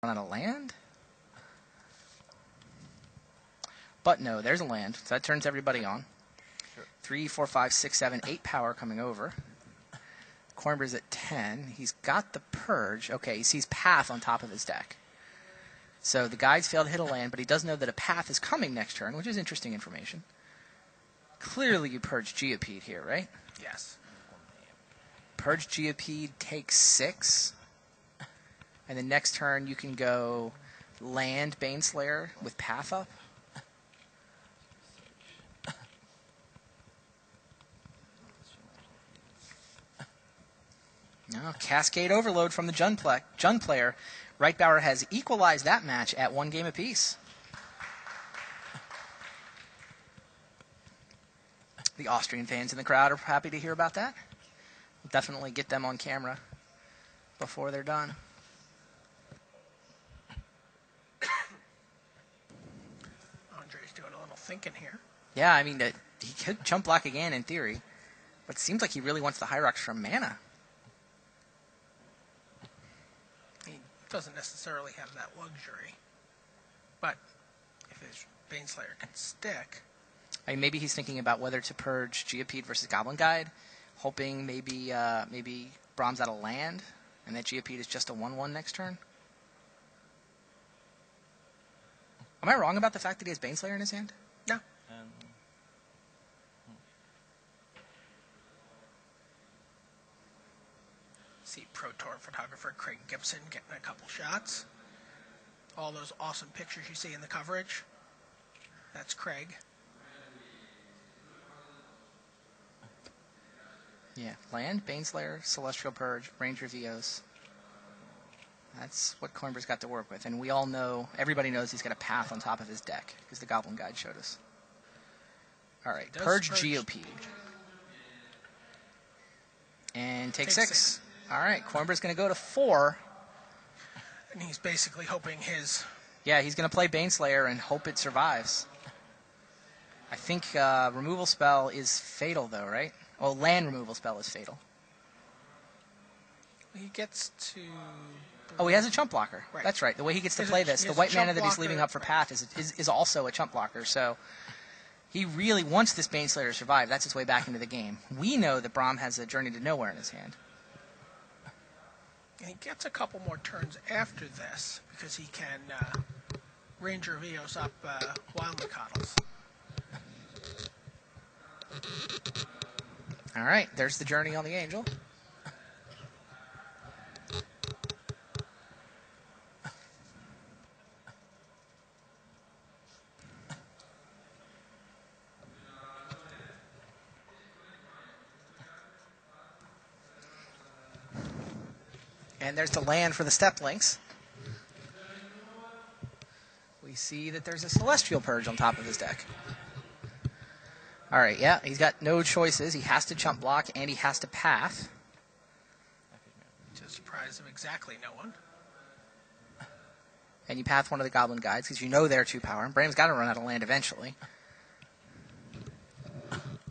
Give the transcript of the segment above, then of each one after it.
run out of land? But no, there's a land, so that turns everybody on. Sure. 3, 4, 5, 6, 7, 8 power coming over. Cornber's at 10. He's got the Purge. Okay, he sees Path on top of his deck. So the guides failed to hit a land, but he does know that a Path is coming next turn, which is interesting information. Clearly you Purge Geopede here, right? Yes. Purge Geopede takes 6. And then next turn you can go land Baneslayer with Path up. No, Cascade Overload from the Jund player. Reichbauer has equalized that match at 1 game apiece. The Austrian fans in the crowd are happy to hear about that. We'll definitely get them on camera before they're done. Andre's doing a little thinking here. Yeah, I mean, he could chump block again in theory, but it seems like he really wants the Hyrox from mana. Doesn't necessarily have that luxury, but if his Baneslayer can stick, I mean, maybe he's thinking about whether to purge Geopede versus Goblin Guide, hoping maybe Brahm's out of land, and that Geopede is just a 1/1 next turn. Am I wrong about the fact that he has Baneslayer in his hand? no. See Pro Tour photographer Craig Gibson getting a couple shots. All those awesome pictures you see in the coverage. That's Craig. Yeah, land, Baneslayer, Celestial Purge, Ranger Vios. That's what Cornber's got to work with. And we all know, everybody knows he's got a Path on top of his deck, because the Goblin Guide showed us. Alright, Purge Geopede. And take 6. Alright, Cornber's going to go to 4. And he's basically hoping his... Yeah, he's going to play Baneslayer and hope it survives. I think removal spell is fatal, though, right? Oh, land removal spell is fatal. He gets to... Oh, he has a chump blocker. Right. That's right. The way he gets to play this, the white mana that he's leaving up for Path is also a chump blocker, so... He really wants this Baneslayer to survive. That's his way back into the game. We know that Brahm has a Journey to Nowhere in his hand. And he gets a couple more turns after this, because he can Ranger Vios up Wild Macoddles. Alright, there's the Journey on the Angel. And there's the land for the Step Links. We see that there's a Celestial Purge on top of his deck. Alright, yeah, he's got no choices. He has to chump block, and he has to Path. To the surprise of exactly no one. And you Path one of the Goblin Guides, because you know they're 2 power. And Bram's got to run out of land eventually.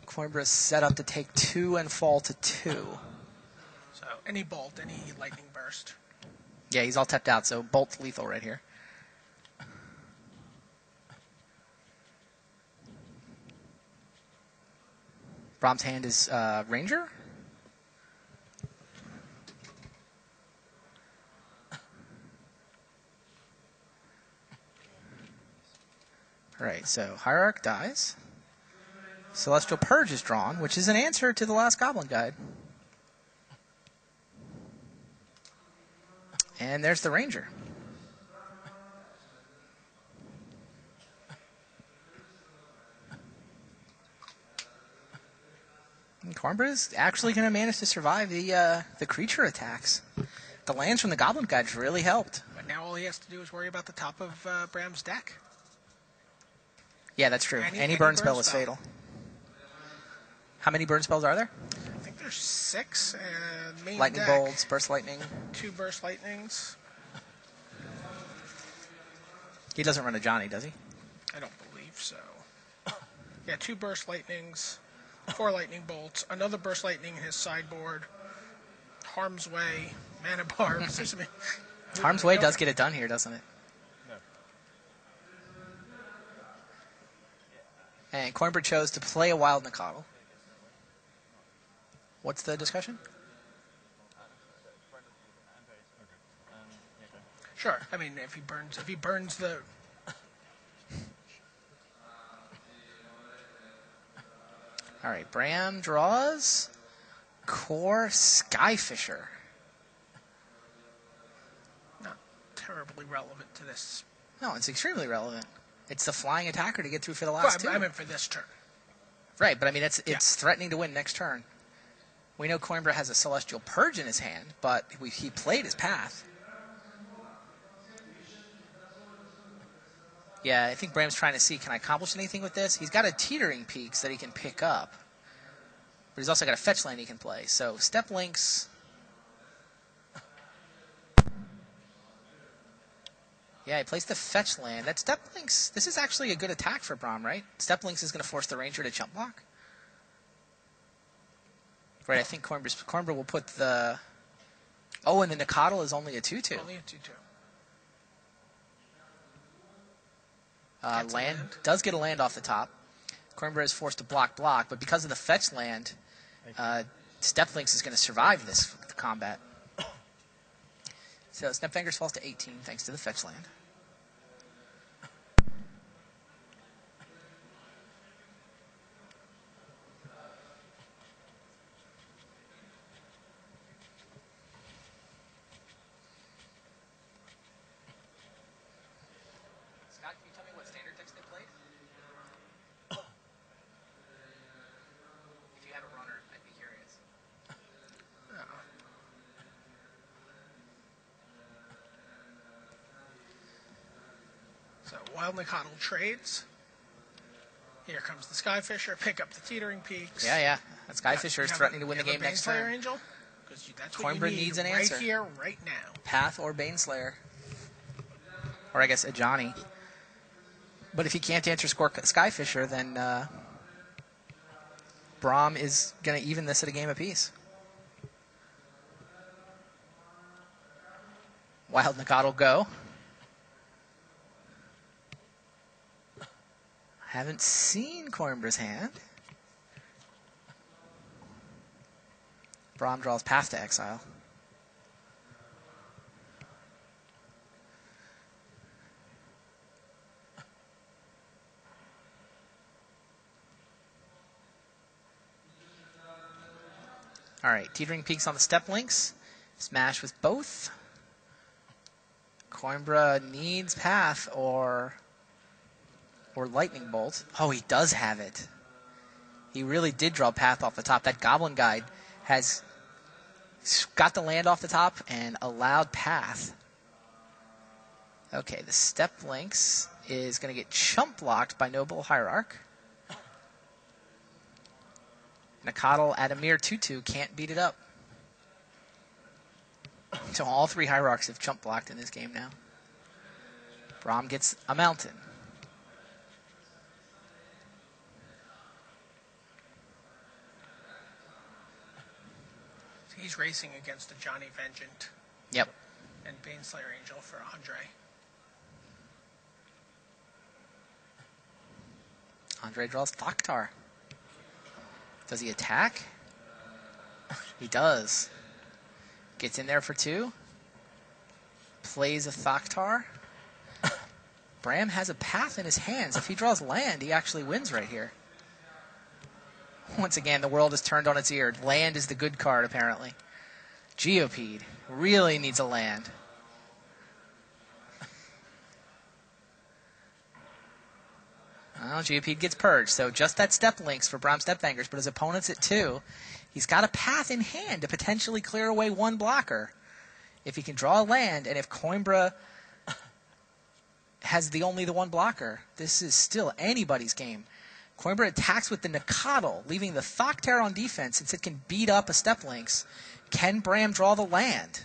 Coinbra's set up to take 2 and fall to 2. So, any bolt, any lightning burst. Yeah, he's all tapped out, so Bolt's lethal right here. Brahm's hand is Ranger. Alright, so Hierarch dies. Celestial Purge is drawn, which is an answer to the last Goblin Guide. And there's the Ranger. Cornbra is actually going to manage to survive the creature attacks. The lands from the Goblin Guides really helped. But now all he has to do is worry about the top of Bram's deck. Yeah, that's true. Any burn spell is fatal. How many burn spells are there? I think there's 6. Main Lightning deck, bolts, burst lightning. 2 burst lightnings. He doesn't run a Johnny, does he? I don't believe so. Yeah, 2 burst lightnings, 4 lightning bolts, another burst lightning in his sideboard, Harm's Way, Mana Barbs. Harm's Way does get it done here, doesn't it? No. And Coimbra chose to play a Wild Nicodle. What's the discussion? Sure. I mean, if he burns the. All right, Bram draws Core Skyfisher. Not terribly relevant to this. No, it's extremely relevant. It's the flying attacker to get through for the last two. I meant for this turn. Right, but I mean, it's threatening to win next turn. We know Coimbra has a Celestial Purge in his hand, but he played his path. Yeah, I think Bram's trying to see, can I accomplish anything with this? He's got a Teetering Peaks that he can pick up. But he's also got a fetch land he can play. So, Step Links. Yeah, he plays the fetch land. That Step Links, this is actually a good attack for Bram, right? Step Links is going to force the Ranger to jump block. Right, I think Coimbra will put the... Oh, and the Nicodle is only a 2-2. Only a 2-2. Land does get a land off the top. Coimbra is forced to block, but because of the fetch land, Step Links is going to survive this combat. So Snapfingers falls to 18 thanks to the fetch land. Scott, can you tell me what standard text they played? If you have a runner, I'd be curious. So Wild Nicodle trades. Here comes the Skyfisher. Pick up the Teetering Peaks. Yeah. That Skyfisher is threatening to win the game next Baneslayer turn. Angel? Because that's what Coimbra you need needs an right answer. here, right now. Path or Baneslayer. Or I guess a Johnny. But if he can't answer Skyfisher, then Braum is going to even this at a game apiece. Wild Nicodle go. Haven't seen Coimbra's hand. Braum draws Path to Exile. All right, Teetering Peaks on the Step Links. Smash with both. Coimbra needs Path or Lightning Bolt. Oh, he does have it. He really did draw Path off the top. That Goblin Guide has got the land off the top and allowed Path. Okay, the Step Links is going to get chump blocked by Noble Hierarch. Nicodle at a mere 2-2 can't beat it up. So all three Hierarchs have chump blocked in this game now. Braum gets a mountain. He's racing against a Johnny Vengeant. Yep. And Baneslayer Angel for Andre. Andre draws Thoktar. Does he attack? He does. Gets in there for 2. Plays a Thoktar. Bram has a Path in his hands. If he draws land, he actually wins right here. Once again, the world is turned on its ear. Land is the good card, apparently. Geopede really needs a land. Well, Geopede gets purged, so just that Step Links for Braum Stepfingers, but his opponent's at 2. He's got a Path in hand to potentially clear away one blocker. If he can draw a land, and if Coimbra has only the one blocker, this is still anybody's game. Coimbra attacks with the Nicodle, leaving the Thoktar on defense since it can beat up a Step Links. Can Bram draw the land?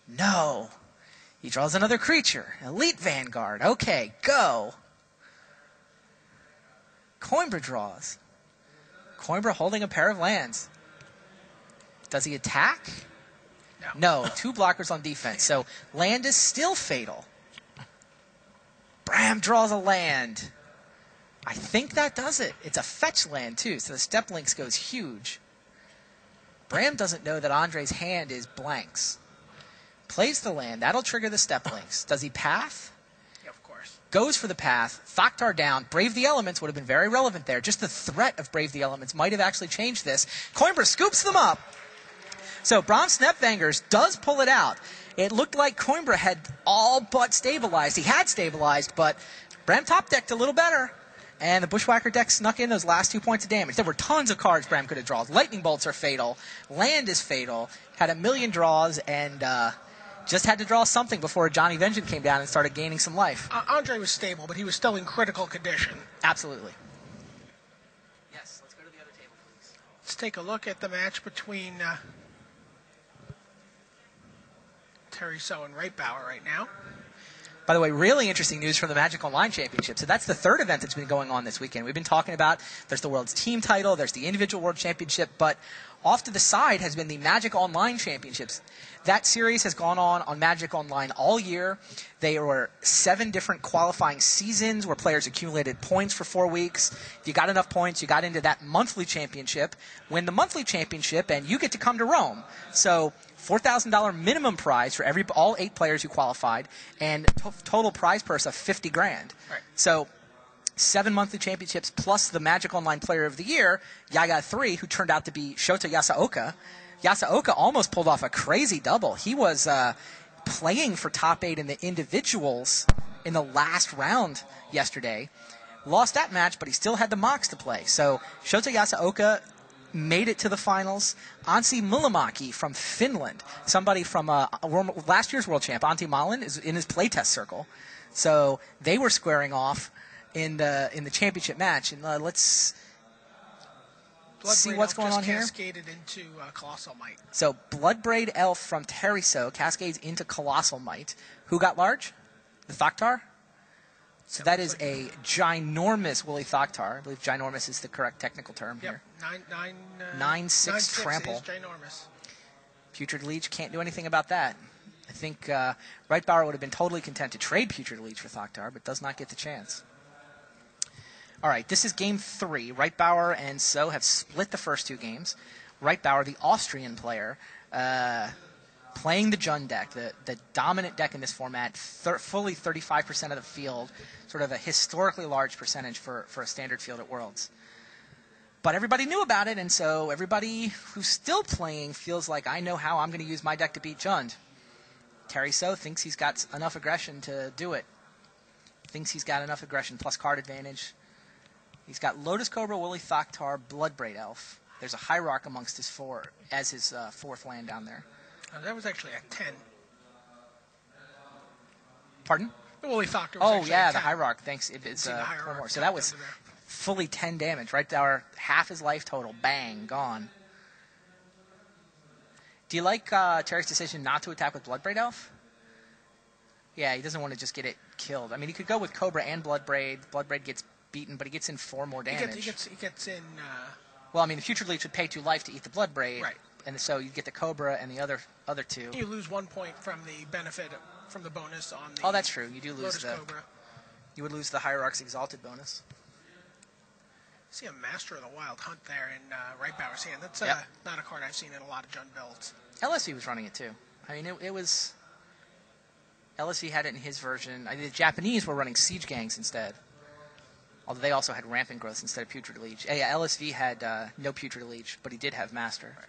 No. He draws another creature. Elite Vanguard. Okay, go. Coimbra draws. Coimbra holding a pair of lands. Does he attack? No, 2 blockers on defense. So land is still fatal. Bram draws a land. I think that does it. It's a fetch land, too, so the step links goes huge. Bram doesn't know that Andre's hand is blanks. Plays the land. That'll trigger the step links. Does he path? Yeah, of course. Goes for the path. Thoktar down. Brave the Elements would have been very relevant there. Just the threat of Brave the Elements might have actually changed this. Coimbra scoops them up. So Bram Snapvangers does pull it out. It looked like Coimbra had all but stabilized. He had stabilized, but Bram top-decked a little better. And the Bushwhacker deck snuck in those last 2 points of damage. There were tons of cards Bram could have drawn. Lightning Bolts are fatal. Land is fatal. Had a million draws and just had to draw something before Johnny Vengeance came down and started gaining some life. Andre was stable, but he was still in critical condition. Absolutely. Yes, let's go to the other table, please. Let's take a look at the match between Terry So and Reitbauer right now. By the way, really interesting news from the Magic Online Championship. So that's the third event that's been going on this weekend. We've been talking about there's the World's Team title, there's the Individual World Championship, but off to the side has been the Magic Online Championships. That series has gone on Magic Online all year. There were 7 different qualifying seasons where players accumulated points for 4 weeks. If you got enough points, you got into that monthly championship. Win the monthly championship, and you get to come to Rome. So $4,000 minimum prize for all 8 players who qualified, and total prize purse of $50,000. Right. So 7 monthly championships plus the Magic Online Player of the Year, Yaga 3, who turned out to be Shota Yasaoka. Yasaoka almost pulled off a crazy double. He was playing for top 8 in the individuals in the last round yesterday. Lost that match, but he still had the mocks to play. So Shota Yasaoka made it to the finals. Anssi Mulamaki from Finland, somebody from last year's world champ, Antti Malin, is in his playtest circle. So they were squaring off in the championship match. And let's see what's going on here. Cascaded into Colossal Might. So Bloodbraid Elf from Terry So cascades into Colossal Might. Who got large? The Thoktar? So that is a ginormous Willy Thoktar. I believe ginormous is the correct technical term here. 9/6 trample. It is ginormous. Putrid Leech can't do anything about that. I think Reitbauer would have been totally content to trade Putrid Leech for Thoktar, but does not get the chance. All right, this is game 3. Reitbauer and So have split the first 2 games. Reitbauer, the Austrian player, playing the Jund deck, the dominant deck in this format, fully 35% of the field, sort of a historically large percentage for a standard field at Worlds. But everybody knew about it, and so everybody who's still playing feels like, I know how I'm going to use my deck to beat Jund. Terry So thinks he's got enough aggression to do it. Thinks he's got enough aggression plus card advantage. He's got Lotus Cobra, Willy Thoktar, Bloodbraid Elf. There's a Hierarch amongst his 4 as his 4th land down there. That was actually at 10. Pardon? The Willy Thoktar was yeah, at 10. the Hierarch. Thanks. It's the Hierarch more. So that was fully 10 damage. Right there, half his life total. Bang, gone. Do you like Terry's decision not to attack with Bloodbraid Elf? Yeah, he doesn't want to just get it killed. I mean, he could go with Cobra and Bloodbraid. Bloodbraid gets beaten, but he gets in 4 more damage. He gets in... Well, I mean, the Future Leech would pay 2 life to eat the Bloodbraid. Right. And so you get the Cobra and the other 2. You lose 1 point from the benefit from the bonus on the... Oh, that's true. You do lose Lotus Cobra. You would lose the Hierarch's Exalted bonus. See a Master of the Wild Hunt there in Reitbauer's hand. That's not a card I've seen in a lot of Jund builds. LSV was running it too. I mean, it was... LSV had it in his version. I mean, the Japanese were running Siege Gangs instead. Although they also had Rampant Growth instead of Putrid Leech. Yeah, LSV had no Putrid Leech, but he did have Master. Right.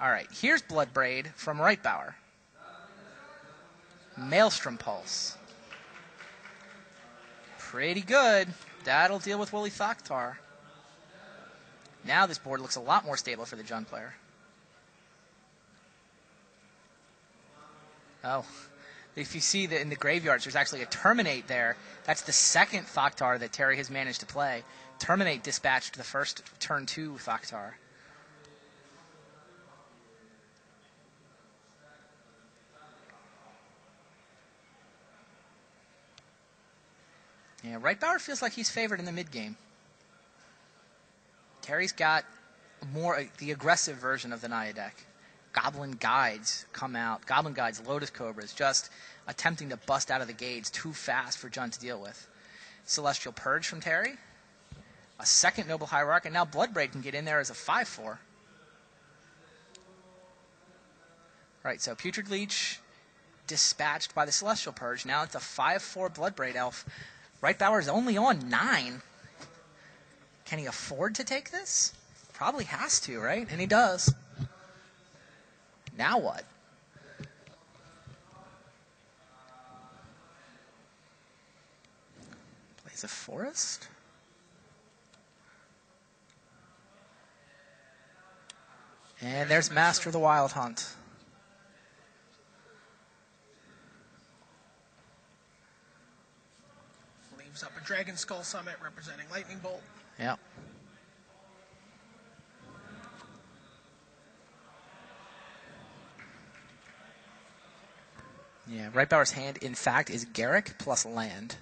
All right, here's Bloodbraid from Reitbauer. Maelstrom Pulse. Pretty good. That'll deal with Willy Thoktar. Now this board looks a lot more stable for the Jund player. Oh, if you see that in the graveyards, there's actually a Terminate there. That's the second Thoktar that Terry has managed to play. Terminate dispatched the first turn 2 Thoktar. Yeah, Reitbauer feels like he's favored in the mid-game. Terry's got more the aggressive version of the Naya deck. Goblin Guides come out. Goblin Guides, Lotus Cobras, just attempting to bust out of the gates too fast for Jund to deal with. Celestial Purge from Terry. A second Noble Hierarch, and now Bloodbraid can get in there as a 5/4. Right, so Putrid Leech dispatched by the Celestial Purge. Now it's a 5/4 Bloodbraid Elf. Reitbauer is only on 9. Can he afford to take this? Probably has to, right? And he does. Now what? Plays a Forest. And there's Master of the Wild Hunt. Leaves up a Dragon Skull Summit representing Lightning Bolt. Yep. Yeah, Reitbauer's hand, in fact, is Garrick plus land.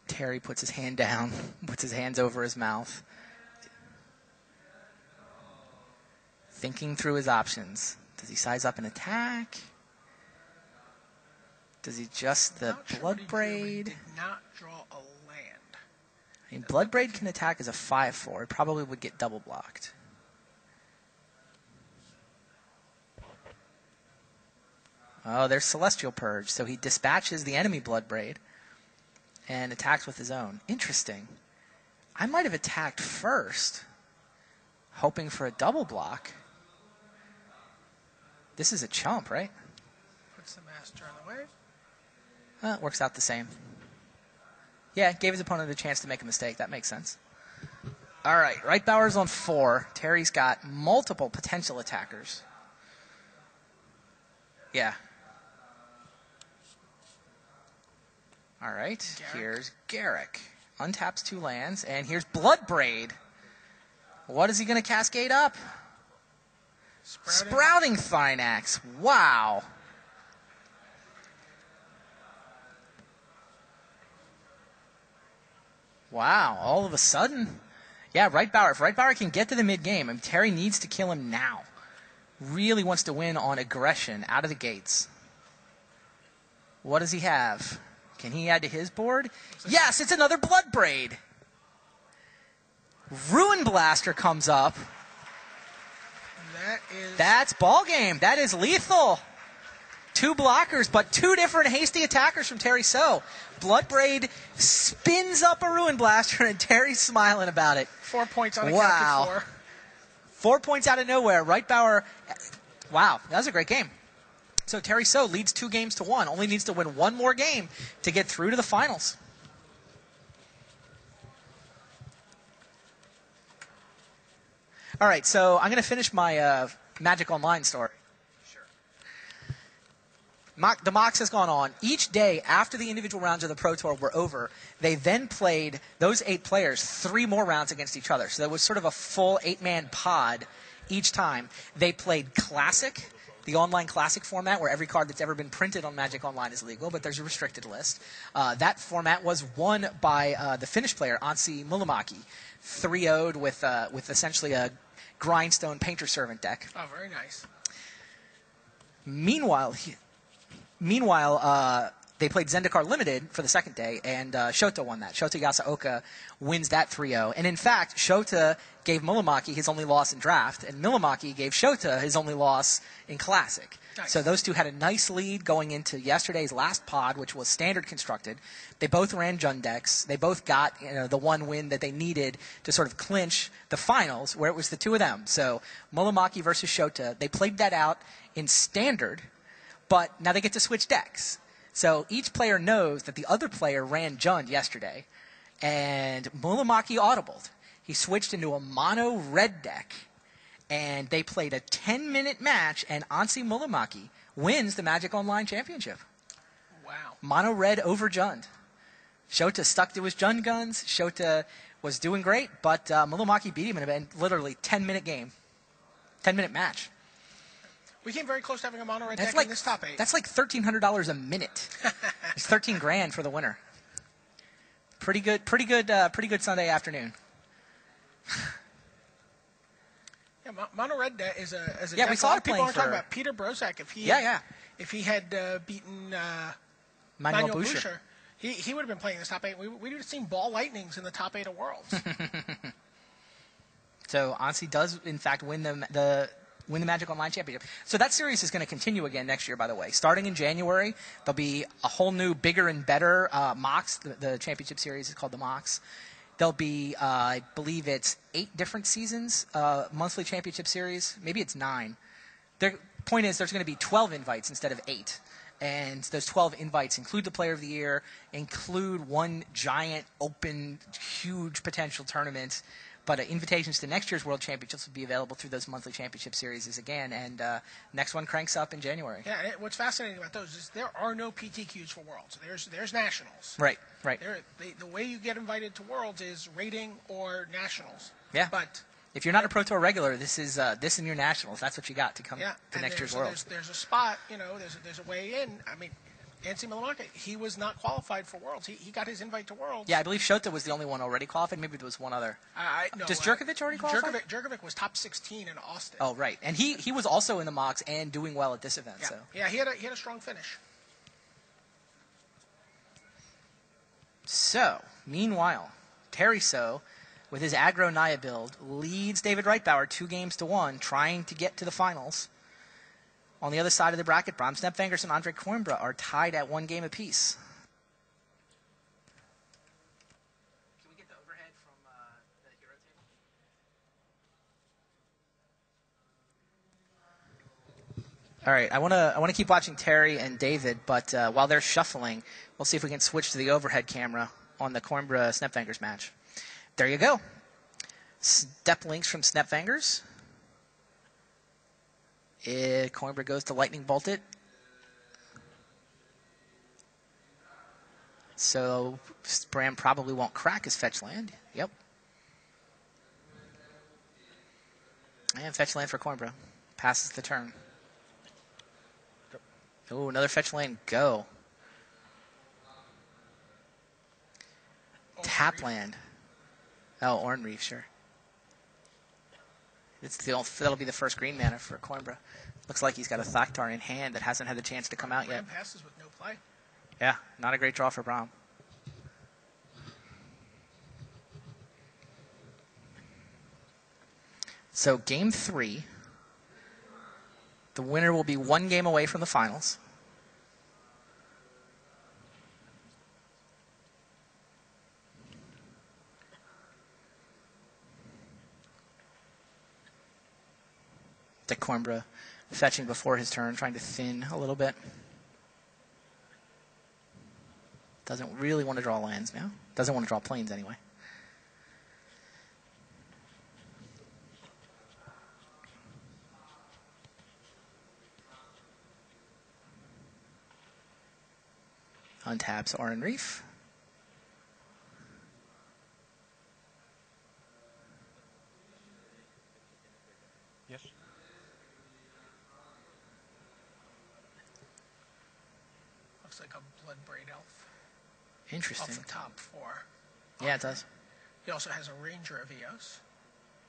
Terry puts his hand down, puts his hands over his mouth. Thinking through his options. Does he size up an attack? Does he just the Bloodbraid? Did not draw a land. I mean, Bloodbraid can attack as a 5/4. It probably would get double blocked. Oh, there's Celestial Purge. So he dispatches the enemy Bloodbraid and attacks with his own. Interesting. I might have attacked first, hoping for a double block. This is a chump, right? Puts the Master on the way. It works out the same. Yeah, gave his opponent a chance to make a mistake. That makes sense. All right, Reitbauer's on 4. Terry's got multiple potential attackers. Yeah. All right, here's Garrick. Untaps 2 lands, and here's Bloodbraid. What is he going to cascade up? Sprouting Thynax. Wow. Wow, all of a sudden. Yeah, Reitbauer. If Reitbauer can get to the mid-game, I mean, Terry needs to kill him now. Really wants to win on aggression out of the gates. What does he have? Can he add to his board? Yes, it's another Bloodbraid. Ruin Blaster comes up. That's ball game. That is lethal. 2 blockers, but 2 different hasty attackers from Terry So. Bloodbraid spins up a Ruin Blaster, and Terry's smiling about it. 4 points on accounted for. 4 points out of nowhere. Reitbauer, wow, that was a great game. So Terry So leads 2 games to 1. Only needs to win 1 more game to get through to the finals. All right, so I'm going to finish my Magic Online story. The Mox has gone on. Each day after the individual rounds of the Pro Tour were over, they then played, those 8 players, 3 more rounds against each other. So there was sort of a full 8-man pod each time. They played Classic, the online Classic format, where every card that's ever been printed on Magic Online is legal, but there's a restricted list. That format was won by the Finnish player, Anssi Mulamaki, 3-0'd with essentially a Grindstone Painter Servant deck. Oh, very nice. Meanwhile, they played Zendikar Limited for the second day, and Shota won that. Shota Yasaoka wins that 3-0. And in fact, Shota gave Mulamaki his only loss in draft, and Mulamaki gave Shota his only loss in Classic. Nice. So those two had a nice lead going into yesterday's last pod, which was standard constructed. They both ran Jund decks. They both got the one win that they needed to sort of clinch the finals, where it was the 2 of them. So Mulamaki versus Shota, they played that out in standard, but now they get to switch decks. So each player knows that the other player ran Jund yesterday, and Mulamaki audibled. He switched into a mono red deck, and they played a 10-minute match, and Anssi Mulamaki wins the Magic Online Championship. Wow. Mono red over Jund. Shota stuck to his Jund guns. Shota was doing great, but Mulamaki beat him in a literally 10-minute game. 10-minute match. We came very close to having a mono red deck in this top 8. That's like $1,300 a minute. It's $13,000 for the winner. Pretty good Sunday afternoon. Yeah, Mono Red is a Yeah, deck we a saw lot it of people playing aren't talking for- about Peter Brozak. If he had beaten Manuel Manuel Boucher. Boucher, he would have been playing in the top 8. We would have seen Ball Lightnings in the top 8 of Worlds. So Ansi does, in fact, win the Magic Online Championship. So that series is going to continue again next year, by the way. Starting in January, there'll be a whole new, bigger and better MOX. The championship series is called the MOX. There'll be, I believe it's 8 different seasons, monthly championship series. Maybe it's 9. The point is there's going to be 12 invites instead of 8. And those 12 invites include the Player of the Year, include one giant, open, huge potential tournament. But invitations to next year's World Championships will be available through those monthly championship series again. And next one cranks up in January. Yeah, and what's fascinating about those is there are no PTQs for Worlds. There's Nationals. Right. The way you get invited to Worlds is rating or Nationals. Yeah. But if you're not a Pro Tour regular, this is this and your Nationals. That's what you got to come to next year's Worlds. There's a spot, there's a way in. I mean, Nancy Milamaka, he was not qualified for Worlds. He got his invite to Worlds. Yeah, I believe Shota was the only one already qualified. Maybe there was one other. No, Does Jerkovic already qualify? Jerkovic was top 16 in Austin. Oh, right. And he was also in the MOX and doing well at this event. Yeah, So. yeah, he had a strong finish. So, meanwhile, Terry So, with his aggro Naya build, leads David Reitbauer 2-1, trying to get to the finals. On the other side of the bracket, Bram Snepfangers and Andre Coimbra are tied at 1 game apiece. Can we get the overhead from the hero table? All right, I want to keep watching Terry and David, but while they're shuffling, we'll see if we can switch to the overhead camera on the Coimbra Snepfangers match. There you go. Step links from Snepfangers. Coimbra goes to lightning bolt it. So Bram probably won't crack his fetch land. Yep. And fetch land for Coimbra. Passes the turn. Oh, another fetch land. Go. Tap land. Oh, Oran Reef, sure. That'll be the first green mana for Coimbra. Looks like he's got a Thaktar in hand that hasn't had the chance to come out yet. Passes with no play. Yeah, not a great draw for Bram. So game 3, the winner will be 1 game away from the finals. Coimbra fetching before his turn, trying to thin a little bit. Doesn't really want to draw lands now. Doesn't want to draw planes anyway. Untaps Oran Reef. Yes. Looks like a Blood Braid Elf. Interesting. Off the top 4. Yeah, it does. He also has a Ranger of Eos.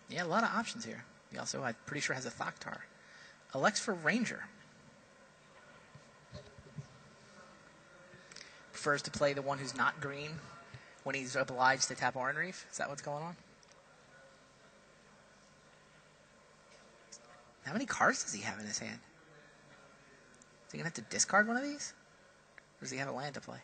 Yeah, a lot of options here. He also, I'm pretty sure, has a Thaktar. Elects for Ranger. Prefers to play the one who's not green when he's obliged to tap Oran Reef. Is that what's going on? How many cards does he have in his hand? Is he going to have to discard one of these? Or does he have a land to play?